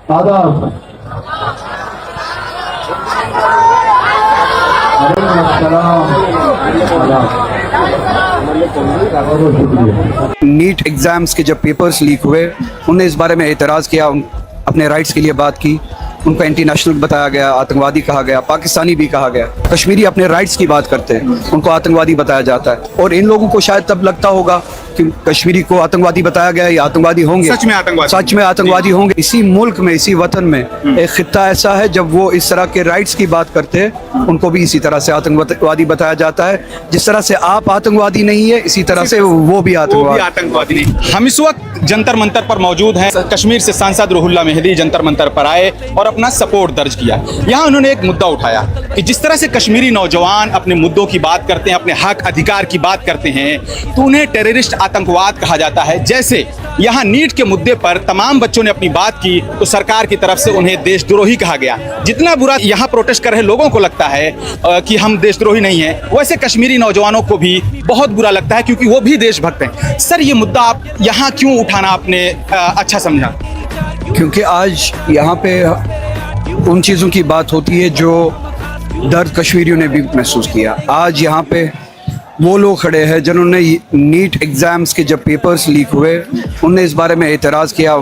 आदाब। NEET exams के जब पेपर्स लीक हुए, उन्होंने इस बारे में एतराज़ किया, अपने राइट्स के लिए बात की। उनको एंटी नेशनल बताया गया, आतंकवादी कहा गया, पाकिस्तानी भी कहा गया। कश्मीरी अपने राइट्स की बात करते हैं, उनको आतंकवादी बताया जाता है। और इन लोगों को शायद तब लगता होगा कि कश्मीरी को आतंकवादी बताया गया, ये आतंकवादी होंगे, सच में आतंकवादी होंगे। इसी मुल्क में, इसी वतन में एक खित्ता ऐसा है जब वो इस तरह के राइट्स की बात करते हैं, उनको भी इसी तरह से आतंकवादी बताया जाता है। जिस तरह से आप आतंकवादी नहीं है, इसी तरह से वो भी आतंकवादी नहीं। हम इस वक्त जंतर मंतर पर मौजूद हैं। कश्मीर से सांसद रुहुल्लाह मेहदी जंतर मंतर पर आए और अपना सपोर्ट दर्ज किया। यहाँ उन्होंने एक मुद्दा उठाया कि जिस तरह से कश्मीरी नौजवान अपने मुद्दों की बात करते हैं, अपने हक अधिकार की बात करते हैं, तो उन्हें टेररिस्ट आतंकवाद कहा जाता है। जैसे यहाँ नीट के मुद्दे पर तमाम बच्चों ने अपनी बात की तो सरकार की तरफ से उन्हें देशद्रोही कहा गया। जितना बुरा यहाँ प्रोटेस्ट कर रहे लोगों को लगता है कि हम देशद्रोही नहीं हैं, वैसे कश्मीरी नौजवानों को भी बहुत बुरा लगता है, क्योंकि वो भी देशभक्त हैं। सर, ये मुद्दा आप यहाँ क्यों उठाना आपने अच्छा समझा? क्योंकि आज यहाँ पे उन चीज़ों की बात होती है जो दर्द कश्मीरियों ने भी महसूस किया। आज यहाँ पे वो लोग खड़े हैं जिन्होंने नीट एग्ज़ाम्स के जब पेपर्स लीक हुए, उनने इस बारे में एतराज़ किया,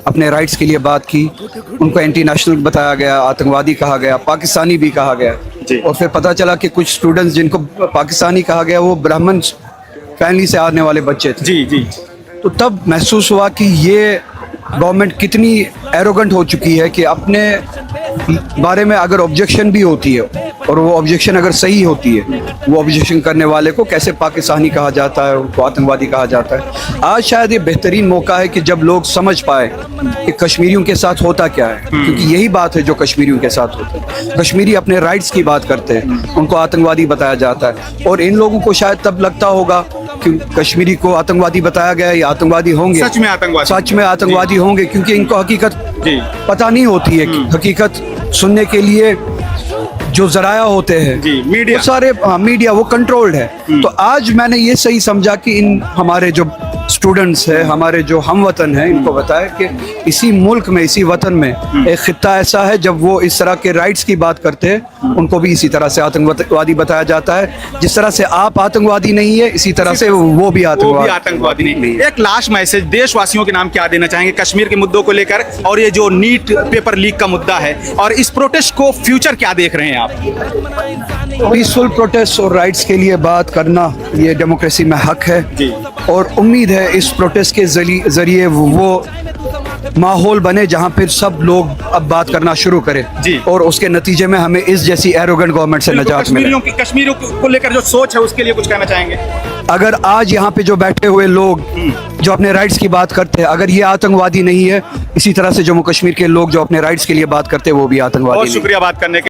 अपने राइट्स के लिए बात की। उनको एंटी नेशनल बताया गया, आतंकवादी कहा गया, पाकिस्तानी भी कहा गया। और फिर पता चला कि कुछ स्टूडेंट्स जिनको पाकिस्तानी कहा गया वो ब्राह्मण फैमिली से आने वाले बच्चे थे। जी। तो तब महसूस हुआ कि ये गवर्नमेंट कितनी एरोगेंट हो चुकी है कि अपने बारे में अगर ऑब्जेक्शन भी होती है और वो ऑब्जेक्शन अगर सही होती है, वो ऑब्जेक्शन करने वाले को कैसे पाकिस्तानी कहा जाता है, उनको आतंकवादी कहा जाता है। आज शायद ये बेहतरीन मौका है कि जब लोग समझ पाए कि कश्मीरियों के साथ होता क्या है, क्योंकि यही बात है जो कश्मीरियों के साथ होता है। कश्मीरी अपने राइट्स की बात करते हैं, उनको आतंकवादी बताया जाता है। और इन लोगों को शायद तब लगता होगा कि कश्मीरी को आतंकवादी बताया गया, ये आतंकवादी होंगे, सच में आतंकवादी होंगे, क्योंकि इनको हकीकत पता नहीं होती है। हकीकत सुनने के लिए जो जराया होते हैं मीडिया, वो सारे मीडिया वो कंट्रोल्ड है। तो आज मैंने ये सही समझा कि इन हमारे जो स्टूडेंट्स हैं, हमारे जो हम वतन हैं, इनको बताया कि इसी मुल्क में, इसी वतन में एक खित्ता ऐसा है जब वो इस तरह के राइट्स की बात करते हैं, उनको भी इसी तरह से आतंकवादी बताया जाता है। जिस तरह से आप आतंकवादी नहीं है, इसी तरह से वो भी आतंकवादी नहीं है। एक लास्ट मैसेज देशवासियों के नाम क्या देना चाहेंगे कश्मीर के मुद्दों को लेकर, और ये जो नीट पेपर लीक का मुद्दा है, और इस प्रोटेस्ट को फ्यूचर क्या देख रहे हैं आप? पीसफुल प्रोटेस्ट और राइट्स के लिए बात करना ये डेमोक्रेसी में हक है। और उम्मीद है इस प्रोटेस्ट के जरिए वो माहौल बने जहां पर सब लोग अब बात करना शुरू करें, और उसके नतीजे में हमें इस जैसी एरोगेंट गवर्नमेंट से निजात मिले। कश्मीरियों को लेकर जो सोच है उसके लिए कुछ कहना चाहेंगे? अगर आज यहाँ पे जो बैठे हुए लोग जो अपने राइट्स की बात करते हैं, अगर ये आतंकवादी नहीं है, इसी तरह से जम्मू कश्मीर के लोग जो अपने राइट्स के लिए बात करते हैं वो भी आतंकवादी नहीं है। बहुत शुक्रिया बात करने के